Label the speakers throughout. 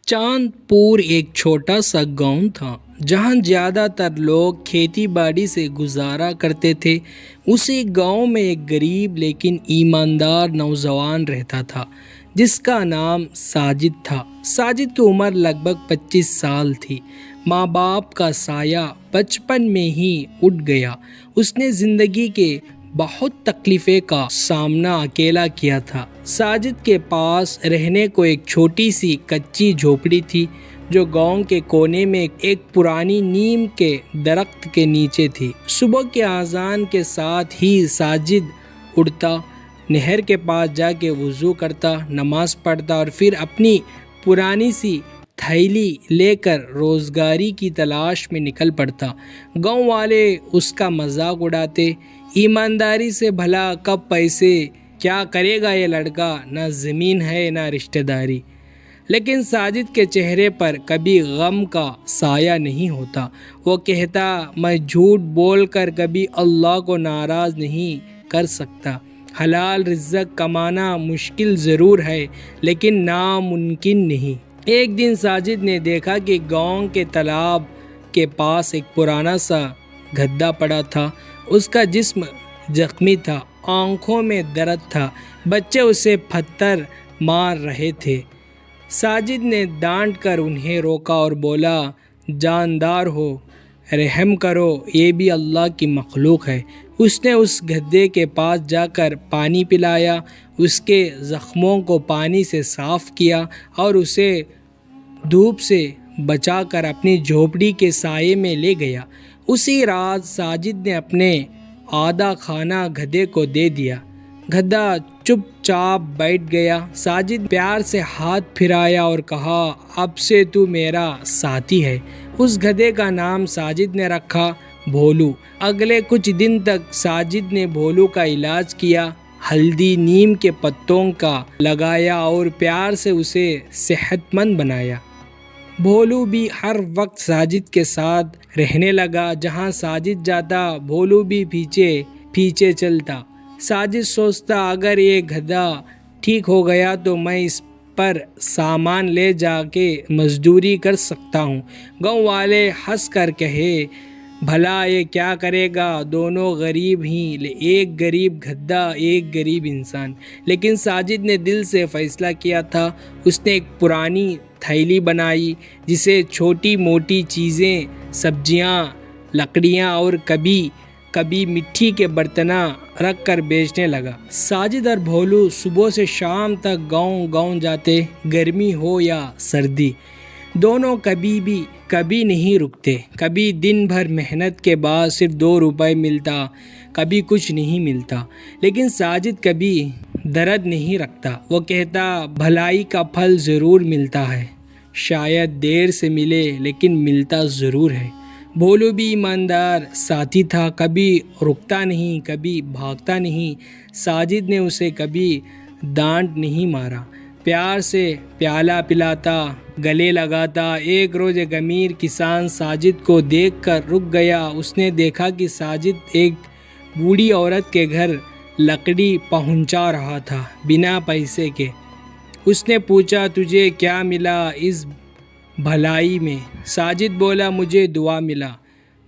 Speaker 1: چاند پور ایک چھوٹا سا گاؤں تھا جہاں زیادہ تر لوگ کھیتی باڑی سے گزارا کرتے تھے۔ اسی گاؤں میں ایک غریب لیکن ایماندار نوجوان رہتا تھا جس کا نام ساجد تھا۔ ساجد کی عمر لگ بھگ 25 سال تھی۔ ماں باپ کا سایہ بچپن میں ہی اٹھ گیا۔ اس نے زندگی کے بہت تکلیفیں کا سامنا اکیلا کیا تھا۔ ساجد کے پاس رہنے کو ایک چھوٹی سی کچی جھوپڑی تھی جو گاؤں کے کونے میں ایک پرانی نیم کے درخت کے نیچے تھی۔ صبح کے اذان کے ساتھ ہی ساجد اٹھتا، نہر کے پاس جا کے وضو کرتا، نماز پڑھتا اور پھر اپنی پرانی سی تھیلی لے کر روزگاری کی تلاش میں نکل پڑتا۔ گاؤں والے اس کا مذاق اڑاتے، ایمانداری سے بھلا کب پیسے، کیا کرے گا یہ لڑکا، نہ زمین ہے نہ رشتہ داری۔ لیکن ساجد کے چہرے پر کبھی غم کا سایہ نہیں ہوتا۔ وہ کہتا، میں جھوٹ بول کر کبھی اللہ کو ناراض نہیں کر سکتا۔ حلال رزق کمانا مشکل ضرور ہے لیکن ناممکن نہیں۔ ایک دن ساجد نے دیکھا کہ گاؤں کے تالاب کے پاس ایک پرانا سا گدھا پڑا تھا۔ اس کا جسم زخمی تھا، آنکھوں میں درد تھا، بچے اسے پتھر مار رہے تھے۔ ساجد نے ڈانٹ کر انہیں روکا اور بولا، جاندار ہو، رحم کرو، یہ بھی اللہ کی مخلوق ہے۔ اس نے اس گدھے کے پاس جا کر پانی پلایا، اس کے زخموں کو پانی سے صاف کیا اور اسے دھوپ سے بچا کر اپنی جھوپڑی کے سائے میں لے گیا۔ اسی رات ساجد نے اپنے آدھا کھانا گدھے کو دے دیا۔ گدھا چپ چاپ بیٹھ گیا۔ ساجد پیار سے ہاتھ پھرایا اور کہا، اب سے تو میرا ساتھی ہے۔ اس گدھے کا نام ساجد نے رکھا، بھولو۔ اگلے کچھ دن تک ساجد نے بھولو کا علاج کیا، ہلدی نیم کے پتوں کا لگایا اور پیار سے اسے صحت مند بنایا۔ بھولو بھی ہر وقت ساجد کے ساتھ رہنے لگا۔ جہاں ساجد جاتا بھولو بھی پیچھے پیچھے چلتا۔ ساجد سوچتا، اگر یہ گدھا ٹھیک ہو گیا تو میں اس پر سامان لے جا کے مزدوری کر سکتا ہوں۔ گاؤں والے ہنس کر کہے، بھلا یہ کیا کرے گا، دونوں غریب ہیں، ایک غریب گدھا ایک غریب انسان۔ لیکن ساجد نے دل سے فیصلہ کیا تھا۔ اس نے ایک پرانی تھیلی بنائی جسے چھوٹی موٹی چیزیں، سبزیاں، لکڑیاں اور کبھی مٹی کے برتن رکھ کر بیچنے لگا۔ ساجد اور بھولو صبح سے شام تک گاؤں جاتے، گرمی ہو یا سردی، دونوں کبھی نہیں رکتے۔ کبھی دن بھر محنت کے بعد صرف 2 روپے ملتا، کبھی کچھ نہیں ملتا، لیکن ساجد کبھی درد نہیں رکھتا۔ وہ کہتا، بھلائی کا پھل ضرور ملتا ہے، شاید دیر سے ملے لیکن ملتا ضرور ہے۔ بھولو بھی ایماندار ساتھی تھا، کبھی رکتا نہیں، کبھی بھاگتا نہیں۔ ساجد نے اسے کبھی ڈانٹ نہیں مارا، پیار سے پیالہ پلاتا، گلے لگاتا۔ ایک روز ایک امیر کسان ساجد کو دیکھ کر رک گیا۔ اس نے دیکھا کہ ساجد ایک بوڑھی عورت کے گھر لکڑی پہنچا رہا تھا بنا پیسے کے۔ اس نے پوچھا، تجھے کیا ملا اس بھلائی میں؟ ساجد بولا، مجھے دعا ملا،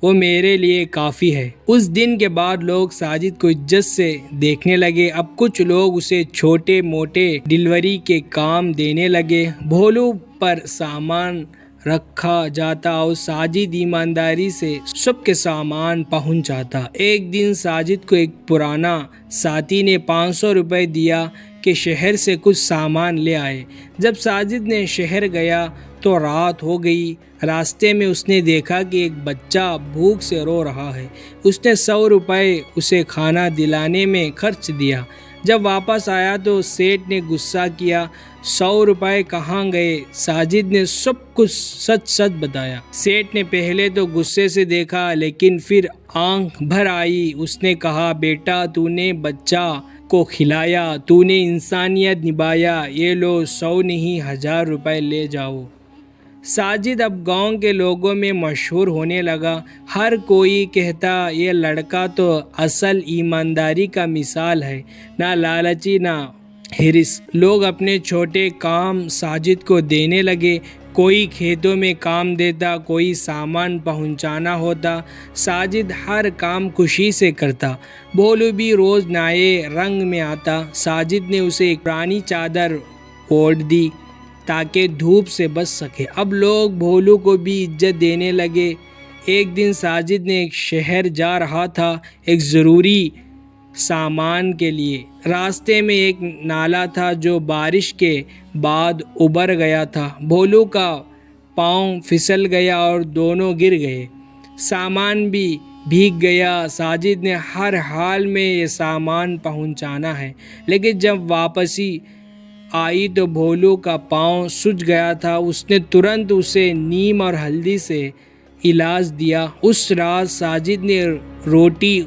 Speaker 1: وہ میرے لیے کافی ہے۔ اس دن کے بعد لوگ ساجد کو عزت سے دیکھنے لگے۔ اب کچھ لوگ اسے چھوٹے موٹے ڈیلیوری کے کام دینے لگے۔ بھولو پر سامان رکھا جاتا اور ساجد ایمانداری سے سب کے سامان پہنچاتا۔ ایک دن ساجد کو ایک پرانا ساتھی نے 500 روپے دیا کہ شہر سے کچھ سامان لے آئے۔ جب ساجد نے شہر گیا تو رات ہو گئی۔ راستے میں اس نے دیکھا کہ ایک بچہ بھوک سے رو رہا ہے۔ اس نے 100 روپے اسے کھانا دلانے میں خرچ دیا۔ جب واپس آیا تو سیٹھ نے غصہ کیا، 100 روپے کہاں گئے؟ ساجد نے سب کچھ سچ بتایا۔ سیٹھ نے پہلے تو غصے سے دیکھا لیکن پھر آنکھ بھر آئی۔ اس نے کہا، بیٹا، تو نے بچہ کو کھلایا، تو نے انسانیت نبھایا، یہ لو 100 نہیں 1000 روپے لے جاؤ۔ ساجد اب گاؤں کے لوگوں میں مشہور ہونے لگا۔ ہر کوئی کہتا، یہ لڑکا تو اصل ایمانداری کا مثال ہے، نہ لالچی نہ حرص۔ لوگ اپنے چھوٹے کام ساجد کو دینے لگے۔ کوئی کھیتوں میں کام دیتا، کوئی سامان پہنچانا ہوتا، ساجد ہر کام خوشی سے کرتا۔ بھولو بھی روز نئے رنگ میں آتا۔ ساجد نے اسے ایک پرانی چادر اوڑھ دی تاکہ دھوپ سے بچ سکے۔ اب لوگ بھولو کو بھی عزت دینے لگے۔ ایک دن ساجد نے ایک شہر جا رہا تھا ایک ضروری سامان کے لیے۔ راستے میں ایک نالا تھا جو بارش کے بعد ابھر گیا تھا۔ بھولو کا پاؤں پھسل گیا اور دونوں گر گئے۔ سامان بھی بھیگ گیا۔ ساجد نے ہر حال میں یہ سامان پہنچانا ہے، لیکن جب واپسی آئی تو بھولو کا پاؤں سوج گیا تھا۔ اس نے ترنت اسے نیم اور ہلدی سے علاج دیا۔ اس رات ساجد نے روٹی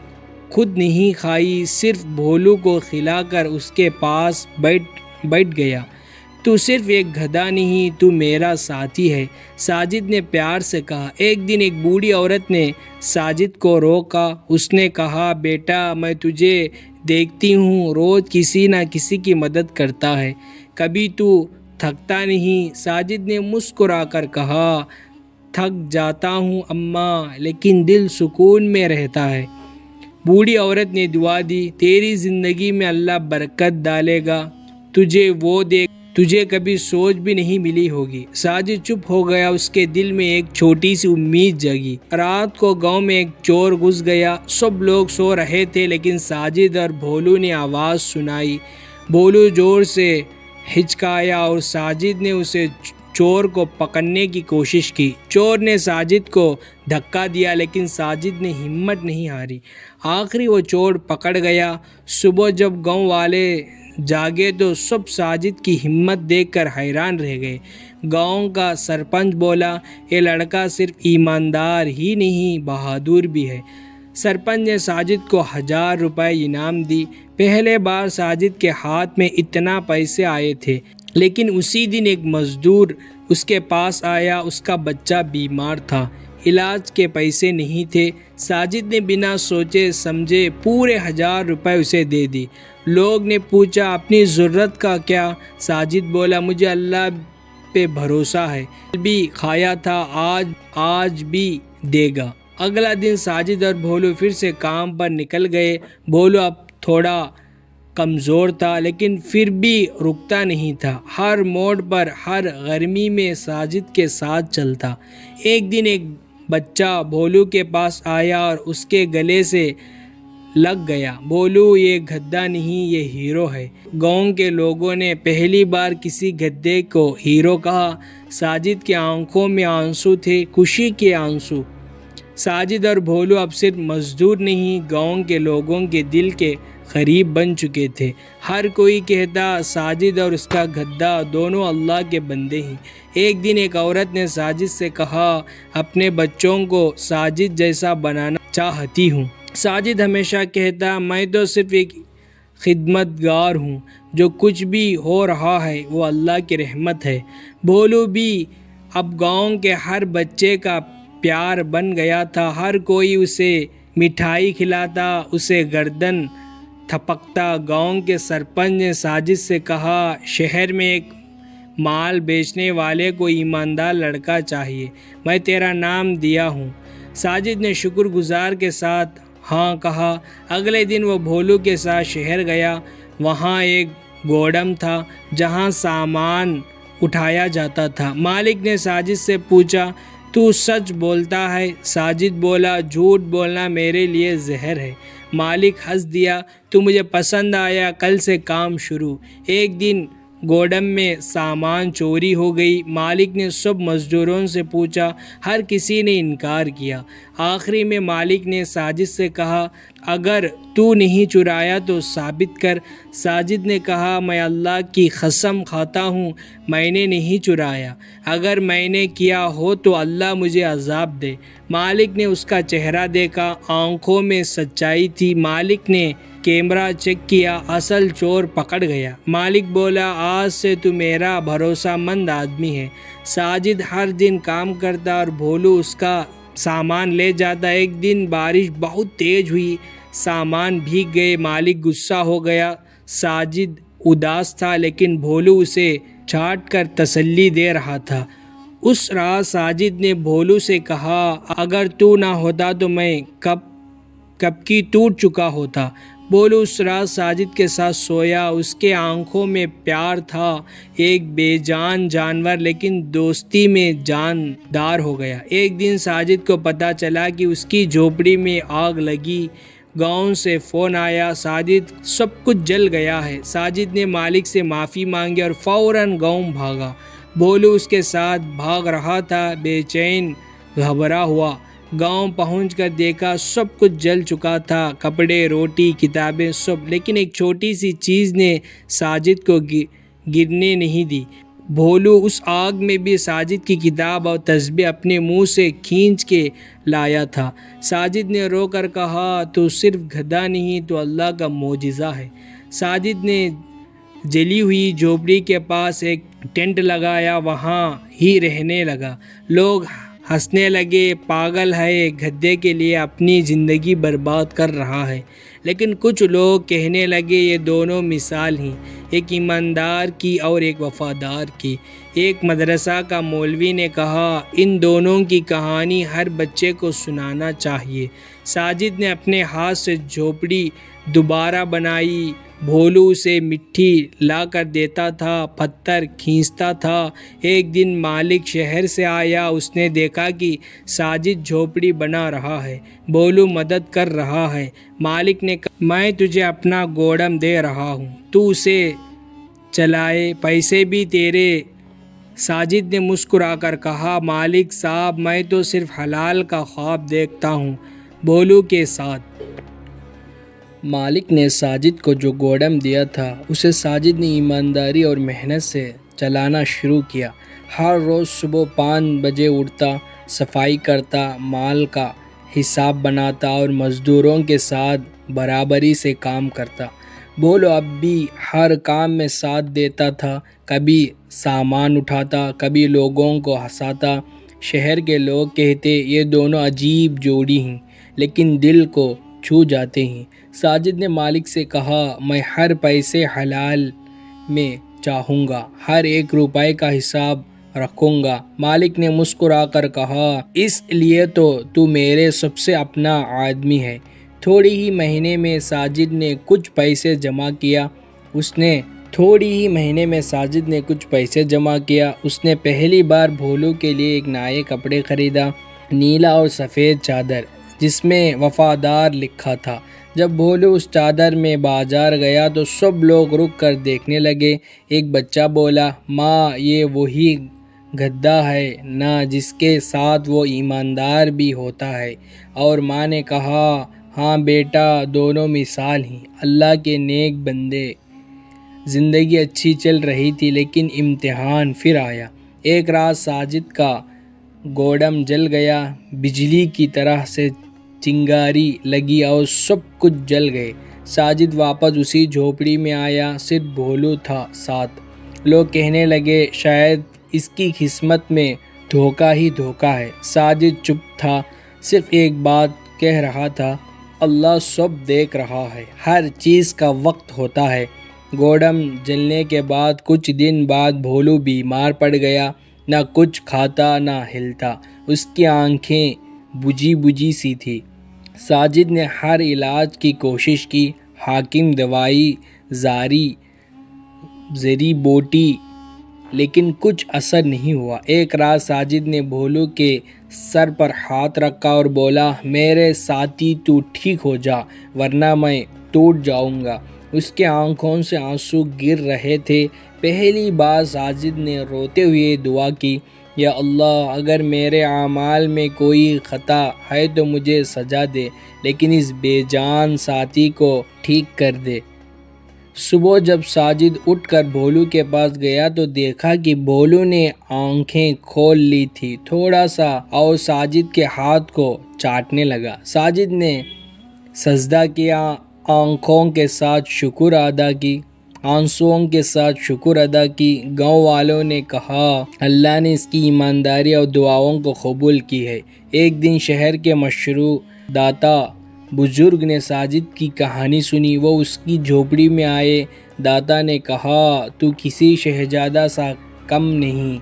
Speaker 1: خود نہیں کھائی، صرف بھولو کو کھلا کر اس کے پاس بیٹھ گیا۔ تو صرف ایک گدھا نہیں، تو میرا ساتھی ہے، ساجد نے پیار سے کہا۔ ایک دن ایک بوڑھی عورت نے ساجد کو روکا۔ اس نے کہا، بیٹا، میں تجھے دیکھتی ہوں روز کسی نہ کسی کی مدد کرتا ہے، کبھی تو تھکتا نہیں۔ ساجد نے مسکرا کر کہا، تھک جاتا ہوں اماں، لیکن دل سکون میں رہتا ہے۔ بوڑھی عورت نے دعا دی، تیری زندگی میں اللہ برکت ڈالے گا، تجھے کبھی سوچ بھی نہیں ملی ہوگی۔ ساجد چپ ہو گیا، اس کے دل میں ایک چھوٹی سی امید جگی۔ رات کو گاؤں میں ایک چور گھس گیا۔ سب لوگ سو رہے تھے، لیکن ساجد اور بھولو نے آواز سنائی۔ بھولو زور سے ہچکایا اور ساجد نے اسے چور کو پکڑنے کی کوشش کی۔ چور نے ساجد کو دھکا دیا، لیکن ساجد نے ہمت نہیں ہاری۔ آخری وہ چور پکڑ گیا۔ صبح جب گاؤں والے جاگے تو سب ساجد کی ہمت دیکھ کر حیران رہ گئے۔ گاؤں کا سرپنچ بولا، یہ لڑکا صرف ایماندار ہی نہیں، بہادر بھی ہے۔ سرپنچ نے ساجد کو 1000 روپے انعام دی۔ پہلے بار ساجد کے ہاتھ میں اتنا پیسے آئے تھے، لیکن اسی دن ایک مزدور اس کے پاس آیا۔ اس کا بچہ بیمار تھا، علاج کے پیسے نہیں تھے۔ ساجد نے بنا سوچے سمجھے پورے 1000 روپے اسے دے دی۔ لوگ نے پوچھا، اپنی ضرورت کا کیا؟ ساجد بولا، مجھے اللہ پہ بھروسہ ہے، کل بھی کھایا تھا، آج بھی دے گا۔ اگلا دن ساجد اور بھولو پھر سے کام پر نکل گئے۔ بھولو اب تھوڑا کمزور تھا، لیکن پھر بھی رکتا نہیں تھا۔ ہر موڑ پر، ہر گرمی میں ساجد کے ساتھ چلتا۔ ایک دن ایک بچہ بھولو کے پاس آیا اور اس کے گلے سے لگ گیا۔ بھولو، یہ گدھا نہیں، یہ ہیرو ہے۔ گاؤں کے لوگوں نے پہلی بار کسی گدھے کو ہیرو کہا۔ ساجد کی آنکھوں میں آنسو تھے، خوشی کے آنسو۔ ساجد اور بھولو اب صرف مزدور نہیں، گاؤں کے لوگوں کے دل کے قریب بن چکے تھے۔ ہر کوئی کہتا، ساجد اور اس کا گدھا دونوں اللہ کے بندے ہیں۔ ایک دن ایک عورت نے ساجد سے کہا، اپنے بچوں کو ساجد جیسا بنانا چاہتی ہوں۔ ساجد ہمیشہ کہتا، میں تو صرف ایک خدمت گار ہوں، جو کچھ بھی ہو رہا ہے وہ اللہ کی رحمت ہے۔ بھولو بھی اب گاؤں کے ہر بچے کا پیار بن گیا تھا۔ ہر کوئی اسے مٹھائی کھلاتا، اسے گردن تھپکتا۔ گاؤں کے سرپنچ نے ساجد سے کہا، شہر میں ایک مال بیچنے والے کو ایماندار لڑکا چاہیے، میں تیرا نام دیا ہوں۔ ساجد نے شکر گزار کے ساتھ ہاں کہا۔ اگلے دن وہ بھولو کے ساتھ شہر گیا۔ وہاں ایک گودام تھا جہاں سامان اٹھایا جاتا تھا۔ مالک نے ساجد سے پوچھا، تو سچ بولتا ہے؟ ساجد بولا، جھوٹ بولنا میرے لیے زہر ہے۔ مالک ہنس دیا، تو مجھے پسند آیا، کل سے کام شروع۔ ایک دن گودام میں سامان چوری ہو گئی۔ مالک نے سب مزدوروں سے پوچھا، ہر کسی نے انکار کیا۔ آخری میں مالک نے ساجد سے کہا، اگر تو نہیں چرایا تو ثابت کر۔ ساجد نے کہا، میں اللہ کی قسم کھاتا ہوں، میں نے نہیں چرایا، اگر میں نے کیا ہو تو اللہ مجھے عذاب دے۔ مالک نے اس کا چہرہ دیکھا، آنکھوں میں سچائی تھی۔ مالک نے کیمرہ چیک کیا، اصل چور پکڑ گیا۔ مالک بولا، آج سے تو میرا بھروسہ مند آدمی ہے۔ ساجد ہر دن کام کرتا اور بھولو اس کا سامان لے جاتا۔ ایک دن بارش بہت تیز ہوئی، سامان بھیگ گئے۔ مالک غصہ ہو گیا۔ ساجد اداس تھا، لیکن بھولو اسے چاٹ کر تسلی دے رہا تھا۔ اس رات ساجد نے بھولو سے کہا، اگر تو نہ ہوتا تو میں کب کی ٹوٹ چکا ہوتا۔ بھولو اس رات ساجد کے ساتھ سویا، اس کے آنکھوں میں پیار تھا، ایک بے جان جانور لیکن دوستی میں جاندار ہو گیا۔ ایک دن ساجد کو پتہ چلا کہ اس کی جھوپڑی میں آگ لگی۔ گاؤں سے فون آیا، ساجد سب کچھ جل گیا ہے۔ ساجد نے مالک سے معافی مانگی اور فوراً گاؤں بھاگا۔ بھولو اس کے ساتھ بھاگ رہا تھا، بے چین، گھبرا ہوا۔ گاؤں پہنچ کر دیکھا سب کچھ جل چکا تھا، کپڑے، روٹی، کتابیں، سب، لیکن ایک چھوٹی سی چیز نے ساجد کو گرنے نہیں دی۔ بھولو اس آگ میں بھی ساجد کی کتاب اور تسبیح اپنے منہ سے کھینچ کے لایا تھا۔ ساجد نے رو کر کہا، تو صرف گدھا نہیں، تو اللہ کا معجزہ ہے۔ ساجد نے جلی ہوئی جھوپڑی کے پاس ایک ٹینٹ لگایا، وہاں ہی رہنے لگا۔ لوگ ہنسنے لگے، پاگل ہے، گدھے کے لیے اپنی زندگی برباد کر رہا ہے۔ لیکن کچھ لوگ کہنے لگے، یہ دونوں مثال ہیں، ایک ایماندار کی اور ایک وفادار کی۔ ایک مدرسہ کا مولوی نے کہا، ان دونوں کی کہانی ہر بچے کو سنانا چاہیے۔ ساجد نے اپنے ہاتھ سے جھوپڑی دوبارہ بنائی، بھولو اسے مٹی لا کر دیتا تھا، پتھر کھینچتا تھا۔ ایک دن مالک شہر سے آیا، اس نے دیکھا کہ ساجد جھوپڑی بنا رہا ہے، بھولو مدد کر رہا ہے۔ مالک نے کہا، میں تجھے اپنا گوڑم دے رہا ہوں، تو اسے چلائے، پیسے بھی تیرے۔ ساجد نے مسکرا کر کہا، مالک صاحب، میں تو صرف حلال کا خواب دیکھتا ہوں، بھولو کے ساتھ۔ مالک نے ساجد کو جو گوڑم دیا تھا اسے ساجد نے ایمانداری اور محنت سے چلانا شروع کیا۔ ہر روز صبح 5 بجے اٹھتا، صفائی کرتا، مال کا حساب بناتا اور مزدوروں کے ساتھ برابری سے کام کرتا۔ بھولو اب بھی ہر کام میں ساتھ دیتا تھا، کبھی سامان اٹھاتا، کبھی لوگوں کو ہنساتا۔ شہر کے لوگ کہتے، یہ دونوں عجیب جوڑی ہیں، لیکن دل کو چھو جاتے ہیں۔ ساجد نے مالک سے کہا، میں ہر پیسے حلال میں چاہوں گا، ہر 1 روپے کا حساب رکھوں گا۔ مالک نے مسکرا کر کہا، اس لیے تو میرے سب سے اپنا آدمی ہے۔ تھوڑی ہی مہینے میں ساجد نے کچھ پیسے جمع کیا۔ اس نے پہلی بار بھولو کے لیے ایک نئے کپڑے خریدا، نیلا اور سفید چادر جس میں وفادار لکھا تھا۔ جب بھولو اس چادر میں بازار گیا تو سب لوگ رک کر دیکھنے لگے۔ ایک بچہ بولا، ماں، یہ وہی گدھا ہے نا جس کے ساتھ وہ ایماندار بھی ہوتا ہے؟ اور ماں نے کہا، ہاں بیٹا، دونوں مثال ہیں، اللہ کے نیک بندے۔ زندگی اچھی چل رہی تھی، لیکن امتحان پھر آیا۔ ایک رات ساجد کا گوڑم جل گیا، بجلی کی طرح سے چنگاری لگی اور سب کچھ جل گئے۔ ساجد واپس اسی جھوپڑی میں آیا، صرف بھولو تھا ساتھ۔ لوگ کہنے لگے، شاید اس کی قسمت میں دھوکہ ہی دھوکہ ہے۔ ساجد چپ تھا، صرف ایک بات کہہ رہا تھا، اللہ سب دیکھ رہا ہے، ہر چیز کا وقت ہوتا ہے۔ گوڑم جلنے کے بعد کچھ دن بعد بھولو بیمار پڑ گیا، نہ کچھ کھاتا نہ ہلتا، اس کی آنکھیں بجھی سی تھی۔ ساجد نے ہر علاج کی کوشش کی، حکیم، دوائی، زری بوٹی، لیکن کچھ اثر نہیں ہوا۔ ایک رات ساجد نے بھولو کے سر پر ہاتھ رکھا اور بولا، میرے ساتھی، تو ٹھیک ہو جا، ورنہ میں ٹوٹ جاؤں گا۔ اس کے آنکھوں سے آنسو گر رہے تھے۔ پہلی بار ساجد نے روتے ہوئے دعا کی، یا اللہ، اگر میرے اعمال میں کوئی خطا ہے تو مجھے سزا دے، لیکن اس بے جان ساتھی کو ٹھیک کر دے۔ صبح جب ساجد اٹھ کر بھولو کے پاس گیا تو دیکھا کہ بھولو نے آنکھیں کھول لی تھی تھوڑا سا، اور ساجد کے ہاتھ کو چاٹنے لگا۔ ساجد نے سجدہ کیا، آنسوؤں کے ساتھ شکر ادا کی۔ گاؤں والوں نے کہا، اللہ نے اس کی ایمانداری اور دعاؤں کو قبول کی ہے۔ ایک دن شہر کے مشہور داتا بزرگ نے ساجد کی کہانی سنی۔ وہ اس کی جھوپڑی میں آئے۔ داتا نے کہا، تو کسی شہزادہ سا کم نہیں،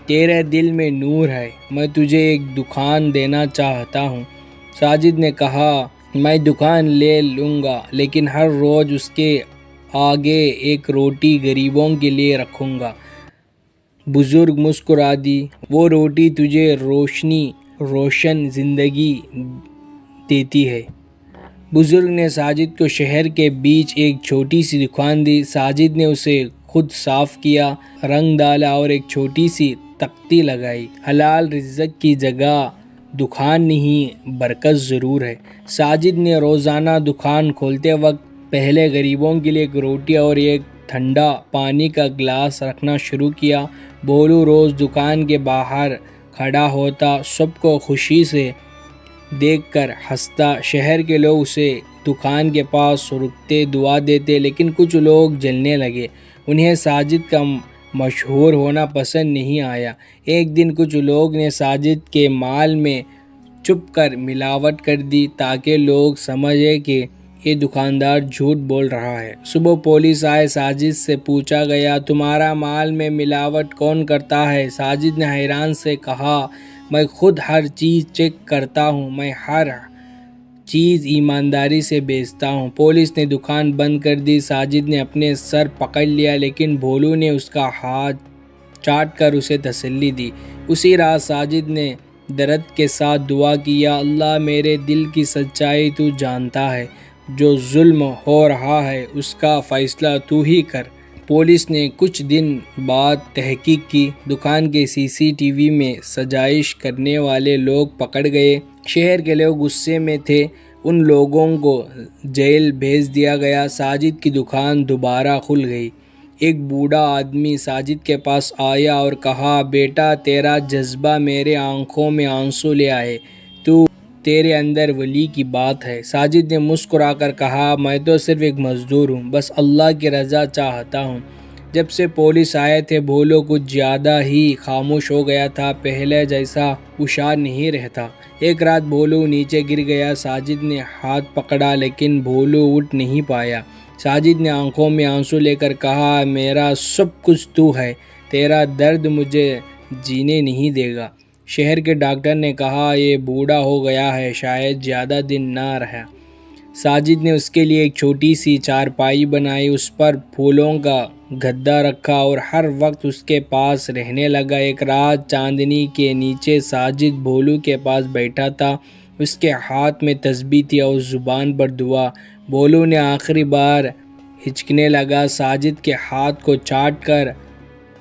Speaker 1: تیرے دل میں نور ہے، میں تجھے ایک دکان دینا چاہتا ہوں۔ ساجد نے کہا میں دکان لے لوں گا، لیکن ہر روز اس کے آگے ایک روٹی غریبوں کے لیے رکھوں گا۔ بزرگ مسکرا دی، وہ روٹی تجھے روشن زندگی دیتی ہے۔ بزرگ نے ساجد کو شہر کے بیچ ایک چھوٹی سی دکان دی۔ ساجد نے اسے خود صاف کیا، رنگ ڈالا اور ایک چھوٹی سی تختی لگائی۔ حلال رزق کی جگہ دکان نہیں، برکت ضرور ہے۔ ساجد نے روزانہ دکان کھولتے وقت پہلے غریبوں کے لیے ایک روٹی اور ایک ٹھنڈا پانی کا گلاس رکھنا شروع کیا۔ بھولو روز دکان کے باہر کھڑا ہوتا، سب کو خوشی سے دیکھ کر ہنستا۔ شہر کے لوگ اسے دکان کے پاس رکتے، دعا دیتے، لیکن کچھ لوگ جلنے لگے۔ انہیں ساجد کا مشہور ہونا پسند نہیں آیا۔ ایک دن کچھ لوگ نے ساجد کے مال میں چھپ کر ملاوٹ کر دی تاکہ لوگ سمجھیں کہ یہ دکاندار جھوٹ بول رہا ہے۔ صبح پولیس آئے، ساجد سے پوچھا گیا تمہارا مال میں ملاوٹ کون کرتا ہے؟ ساجد نے حیران سے کہا میں خود ہر چیز چیک کرتا ہوں، میں ہر چیز ایمانداری سے بیچتا ہوں۔ پولیس نے دکان بند کر دی۔ ساجد نے اپنے سر پکڑ لیا، لیکن بھولو نے اس کا ہاتھ چاٹ کر اسے تسلی دی۔ اسی رات ساجد نے درد کے ساتھ دعا کی، یا اللہ میرے دل کی سچائی تو جانتا ہے، جو ظلم ہو رہا ہے اس کا فیصلہ تو ہی کر۔ پولیس نے کچھ دن بعد تحقیق کی، دکان کے CCTV میں سازش کرنے والے لوگ پکڑ گئے۔ شہر کے لوگ غصے میں تھے، ان لوگوں کو جیل بھیج دیا گیا۔ ساجد کی دکان دوبارہ کھل گئی۔ ایک بوڑھا آدمی ساجد کے پاس آیا اور کہا بیٹا تیرا جذبہ میرے آنکھوں میں آنسو لے آئے، تیرے اندر ولی کی بات ہے۔ ساجد نے مسکرا کر کہا میں تو صرف ایک مزدور ہوں، بس اللہ کی رضا چاہتا ہوں۔ جب سے پولیس آئے تھے بھولو کچھ زیادہ ہی خاموش ہو گیا تھا، پہلے جیسا ہوشیار نہیں رہتا۔ ایک رات بھولو نیچے گر گیا، ساجد نے ہاتھ پکڑا لیکن بھولو اٹھ نہیں پایا۔ ساجد نے آنکھوں میں آنسو لے کر کہا میرا سب کچھ تو ہے، تیرا درد مجھے جینے نہیں دے گا۔ شہر کے ڈاکٹر نے کہا یہ بوڑھا ہو گیا ہے، شاید زیادہ دن نہ رہا۔ ساجد نے اس کے لیے ایک چھوٹی سی چارپائی بنائی، اس پر پھولوں کا گدا رکھا اور ہر وقت اس کے پاس رہنے لگا۔ ایک رات چاندنی کے نیچے ساجد بھولو کے پاس بیٹھا تھا، اس کے ہاتھ میں تسبیح تھی اور زبان پر دعا۔ بھولو نے آخری بار ہچکنے لگا، ساجد کے ہاتھ کو چاٹ کر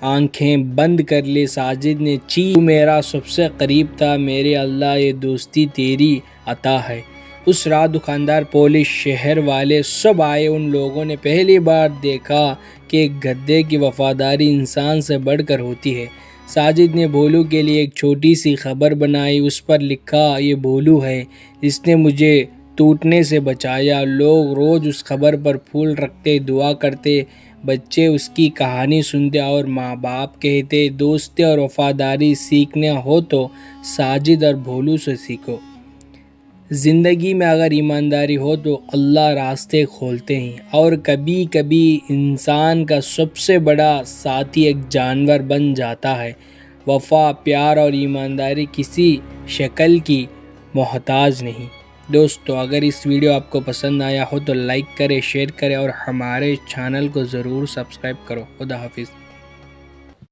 Speaker 1: آنکھیں بند کر لی۔ ساجد نے تو میرا سب سے قریب تھا، میرے اللہ یہ دوستی تیری عطا ہے۔ اس رات دکاندار، پولیس، شہر والے سب آئے۔ ان لوگوں نے پہلی بار دیکھا کہ ایک گدھے کی وفاداری انسان سے بڑھ کر ہوتی ہے۔ ساجد نے بھولو کے لیے ایک چھوٹی سی خبر بنائی، اس پر لکھا یہ بھولو ہے جس نے مجھے ٹوٹنے سے بچایا۔ لوگ روز اس خبر پر پھول رکھتے، دعا کرتے، بچے اس کی کہانی سنتے اور ماں باپ کہتے دوستی اور وفاداری سیکھنا ہو تو ساجد اور بھولو سے سیکھو۔ زندگی میں اگر ایمانداری ہو تو اللہ راستے کھولتے ہیں، اور کبھی کبھی انسان کا سب سے بڑا ساتھی ایک جانور بن جاتا ہے۔ وفا، پیار اور ایمانداری کسی شکل کی محتاج نہیں۔ دوستو اگر اس ویڈیو آپ کو پسند آیا ہو تو لائک کریں، شیئر کریں اور ہمارے چینل کو ضرور سبسکرائب کرو۔ خدا حافظ۔